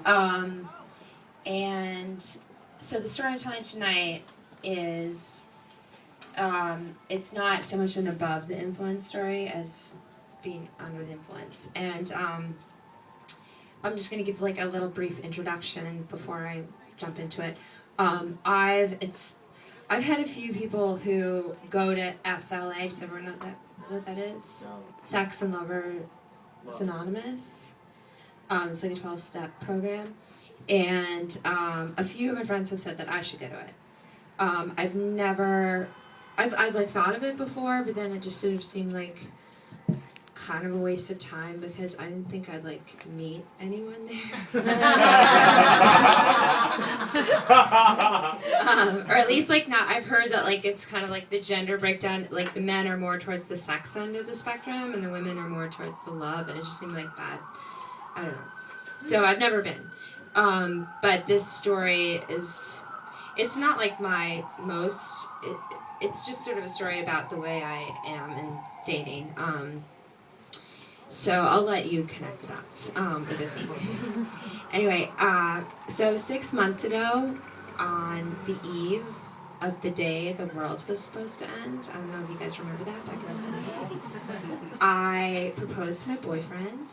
And so the story I'm telling tonight is, it's not so much an above the influence story as being under the influence. And I'm just going to give like a little brief introduction before I jump into it. I've had a few people who go to SLA. Does everyone know what that is? No. Sex and Lovers Anonymous. It's like a 12-step program. And a few of my friends have said that I should go to it. I've like thought of it before, but then it just sort of seemed like kind of a waste of time because I didn't think I'd like meet anyone there. Or at least like not. I've heard that like it's kind of like the gender breakdown. Like the men are more towards the sex end of the spectrum, and the women are more towards the love. And it just seemed like bad. I don't know. So I've never been. But this story it's not like my most, it's just sort of a story about the way I am in dating. So I'll let you connect the dots with me. Anyway, so 6 months ago, on the eve of the day the world was supposed to end, I don't know if you guys remember that back then, I proposed to my boyfriend,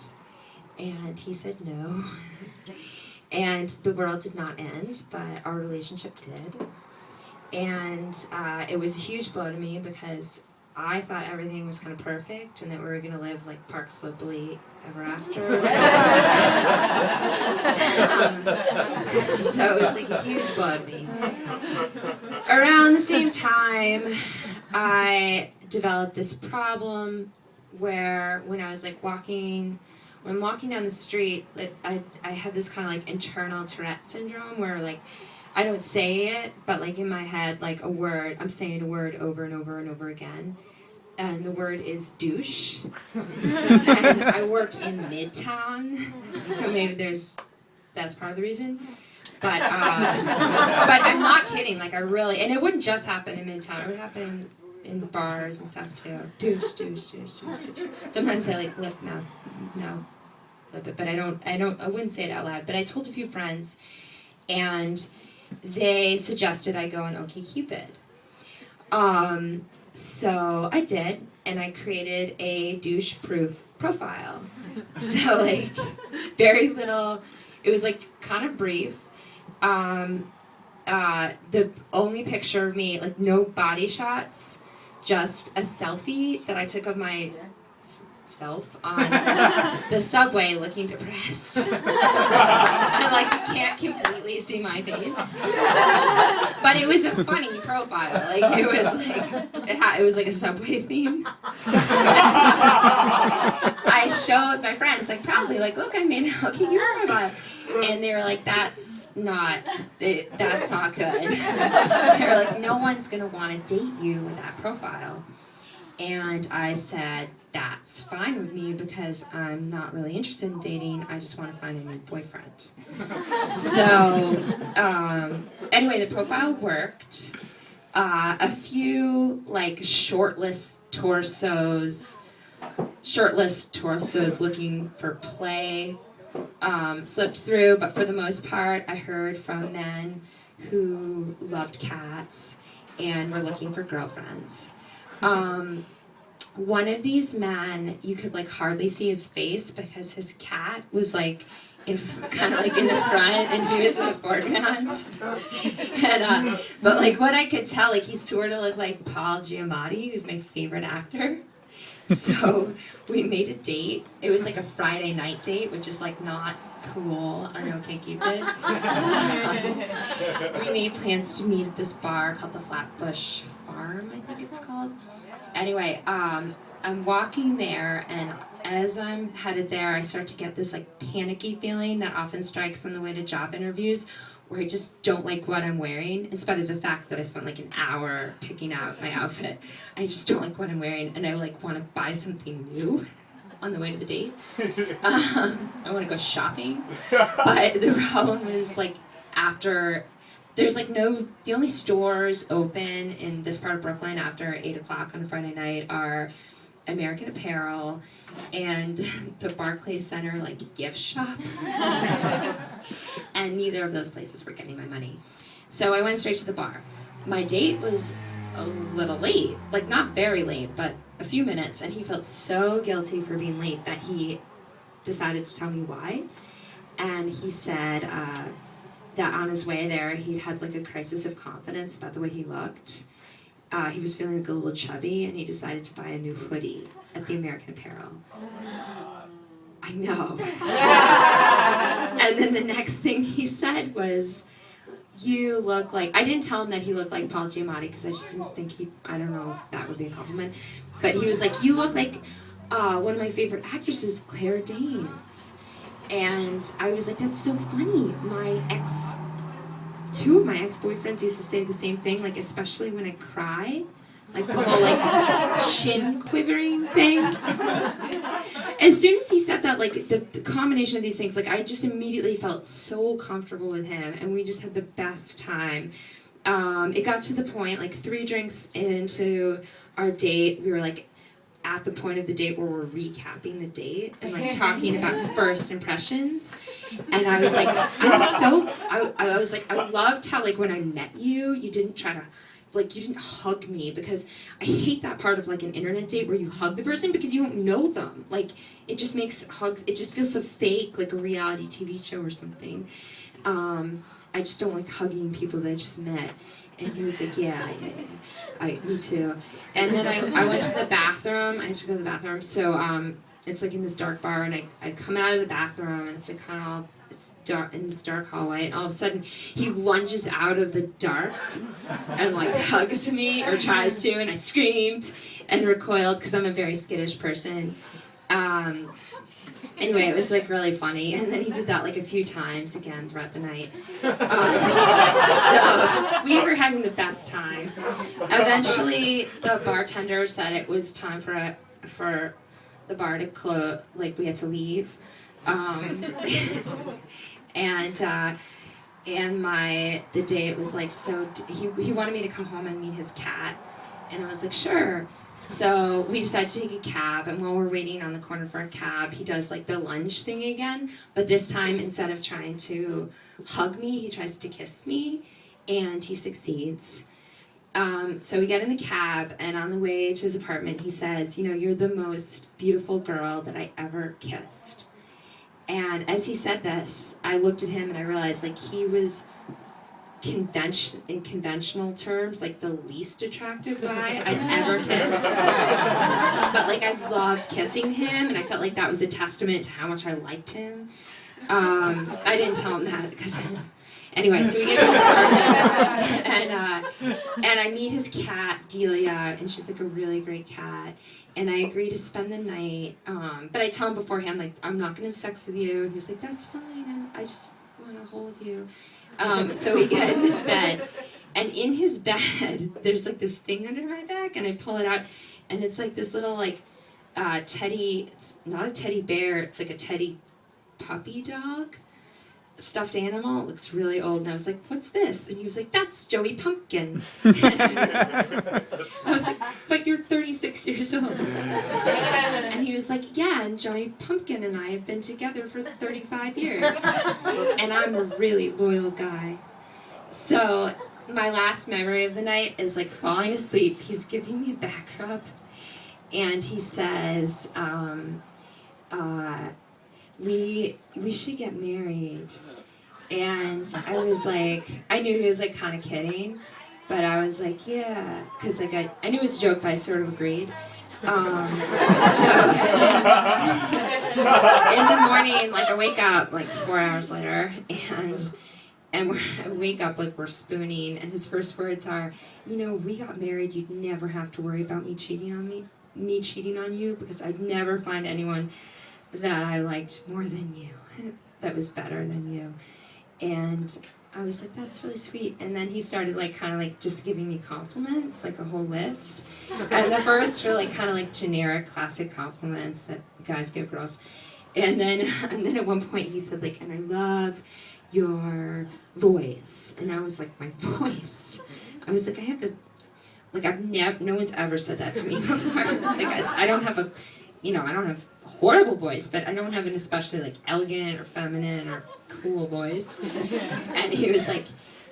and he said no. And the world did not end, but our relationship did. And it was a huge blow to me because I thought everything was kind of perfect and that we were going to live like Park Slope-ly ever after. So it was like a huge blow to me. Around the same time, I developed this problem where when I was like when I'm walking down the street, I have this kind of like internal Tourette syndrome where like I don't say it, but like in my head, like a word, I'm saying a word over and over and over again. And the word is douche. And I work in Midtown, so maybe that's part of the reason. But I'm not kidding, like I really, and it wouldn't just happen in Midtown, it would happen in bars and stuff too. Douche, douche, douche, douche, douche. Sometimes I like lip mouth, no. But I wouldn't say it out loud. But I told a few friends, and they suggested I go on OkCupid. So I did, and I created a douche-proof profile. So like, very little. It was like kind of brief. The only picture of me, like no body shots, just a selfie that I took of my self on the subway looking depressed. And like you can't completely see my face. But it was a funny profile. Like it was like it was like a subway theme. I showed my friends like proudly like look I made an OK profile. And they were like that's not good. They were like no one's gonna want to date you with that profile. And I said, that's fine with me because I'm not really interested in dating. I just want to find a new boyfriend. So, anyway, the profile worked. A few, like, shirtless torsos looking for play slipped through. But for the most part, I heard from men who loved cats and were looking for girlfriends. One of these men, you could like hardly see his face because his cat was like kind of like in the front and he was in the foreground. And but like what I could tell, like he sort of looked like Paul Giamatti, who's my favorite actor. So we made a date. It was like a Friday night date, which is like not cool on OkCupid. We made plans to meet at this bar called the Flatbush Farm, I think it's called. Anyway, I'm walking there, and as I'm headed there, I start to get this like panicky feeling that often strikes on the way to job interviews, where I just don't like what I'm wearing, in spite of the fact that I spent like an hour picking out my outfit. I just don't like what I'm wearing, and I like want to buy something new on the way to the date. I want to go shopping, but the problem is like after. There's like the only stores open in this part of Brooklyn after 8 o'clock on a Friday night are American Apparel and the Barclays Center like gift shop. and neither of those places were getting my money. So I went straight to the bar. My date was a little late, like not very late, but a few minutes, and he felt so guilty for being late that he decided to tell me why. And he said that on his way there, he'd had like a crisis of confidence about the way he looked. He was feeling like a little chubby, and he decided to buy a new hoodie at the American Apparel. I know. And then the next thing he said was, you look like, I didn't tell him that he looked like Paul Giamatti because I just didn't think I don't know if that would be a compliment. But he was like, you look like one of my favorite actresses, Claire Danes. And I was like, that's so funny. Two of my ex-boyfriends used to say the same thing, like especially when I cry. Like the whole like shin quivering thing. As soon as he said that, like the combination of these things, like I just immediately felt so comfortable with him, and we just had the best time. It got to the point, like 3 drinks into our date, we were like at the point of the date where we're recapping the date and like talking about first impressions. And I was like, I was like, I loved how like when I met you, you didn't try to, like you didn't hug me, because I hate that part of like an internet date where you hug the person because you don't know them. Like it just makes hugs, it just feels so fake, like a reality TV show or something. I just don't like hugging people that I just met. And he was like, yeah, me too. And then I went to the bathroom. I had to go to the bathroom. So it's like in this dark bar, and I come out of the bathroom, and it's like kind of all, it's dark in this dark hallway, and all of a sudden he lunges out of the dark and like hugs me, or tries to, and I screamed and recoiled because I'm a very skittish person. Anyway, it was like really funny, and then he did that like a few times again throughout the night. So we were having the best time. Eventually, the bartender said it was time for the bar to close, like we had to leave. And the date was like, so he wanted me to come home and meet his cat, and I was like, sure. So we decided to take a cab, and while we're waiting on the corner for a cab, he does like the lunge thing again, but this time instead of trying to hug me, he tries to kiss me, and he succeeds. So we get in the cab, and on the way to his apartment, he says, you know, you're the most beautiful girl that I ever kissed. And as he said this, I looked at him and I realized like he was in conventional terms, like the least attractive guy I'd ever kissed. But like I loved kissing him, and I felt like that was a testament to how much I liked him. I didn't tell him that because anyway, so we get to his apartment, and I meet his cat Delia, and she's like a really great cat. And I agree to spend the night, but I tell him beforehand, like, I'm not gonna have sex with you. And he was like, that's fine, I just want to hold you. So we get in this bed, and in his bed, there's like this thing under my back, and I pull it out, and it's like this little like teddy, it's not a teddy bear, it's like a teddy puppy dog, stuffed animal. It looks really old, and I was like, what's this? And he was like, that's Joey Pumpkin. I was like, but you're 36 years old. And he was like, yeah, and Joey Pumpkin and I have been together for 35 years. And I'm a really loyal guy. So my last memory of the night is like falling asleep. He's giving me a back rub, and he says, we should get married. And I was like, I knew he was like kind of kidding, but I was like, yeah, because like I knew it was a joke, but I sort of agreed. So in the morning, like I wake up like 4 hours later, and I wake up like we're spooning, and his first words are, you know, we got married, you'd never have to worry about me cheating on you, because I'd never find anyone that I liked more than you, that was better than you. And I was like, that's really sweet. And then he started like kind of like just giving me compliments, like a whole list. And the first were like kind of like generic classic compliments that guys give girls. And then at one point he said like, and I love your voice. And I was like, my voice? I was like, I have a, like no one's ever said that to me before. Like I don't have a, you know, I don't have horrible voice, but I don't have an especially like elegant or feminine or cool voice. And he was like,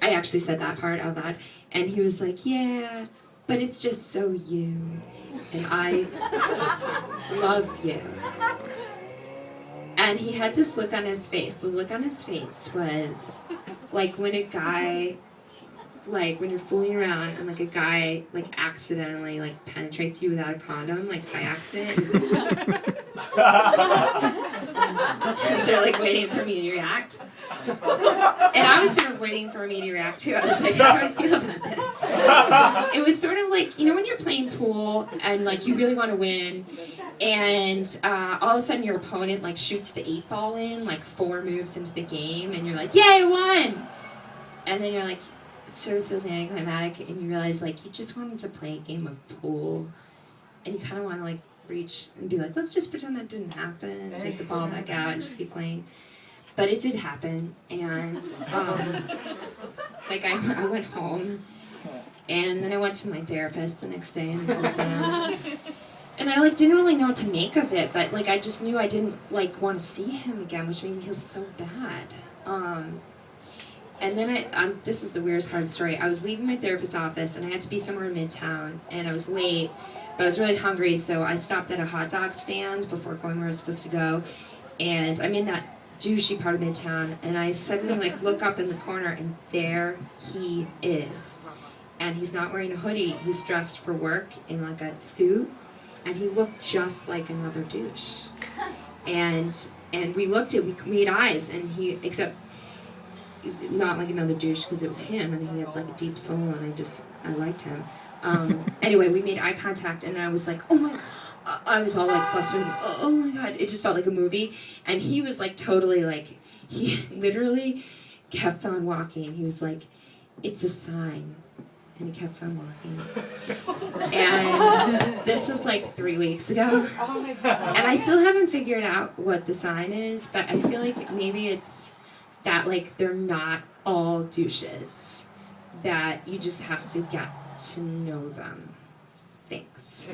I actually said that part out loud, and he was like, yeah, but it's just so you, and I love you. And he had this look on his face. The look on his face was like when a guy, like when you're fooling around and like a guy like accidentally like penetrates you without a condom, like by accident. He's like, so like waiting for me to react. And I was sort of waiting for me to react too. I was like, how do I feel about this? It was sort of like, you know, when you're playing pool and like you really want to win, and all of a sudden your opponent like shoots the 8-ball in like 4 moves into the game, and you're like, yay, I won! And then you're like, it sort of feels anticlimactic, and you realize like you just wanted to play a game of pool, and you kind of want to like reach and be like, let's just pretend that didn't happen, take the ball back out, and just keep playing. But it did happen, and like I went home, and then I went to my therapist the next day and told them, and I like didn't really know what to make of it, but like I just knew I didn't like want to see him again, which made me feel so bad. And then this is the weirdest part of the story. I was leaving my therapist's office, and I had to be somewhere in Midtown, and I was late, but I was really hungry, so I stopped at a hot dog stand before going where I was supposed to go, and I'm in that douchey part of Midtown, and I suddenly like look up in the corner, and there he is, and he's not wearing a hoodie. He's dressed for work in like a suit, and he looked just like another douche. And we looked at, we made eyes, and he, except not like another douche because it was him, and he had like a deep soul, and I liked him. Anyway, we made eye contact, and I was like, oh my. I was all like flustered. Oh my god, it just felt like a movie. And he was like totally like, he literally kept on walking. He was like, it's a sign. And he kept on walking. And this was like 3 weeks ago. Oh my god. And I still haven't figured out what the sign is, but I feel like maybe it's that like they're not all douches. That you just have to get to know them. Thanks.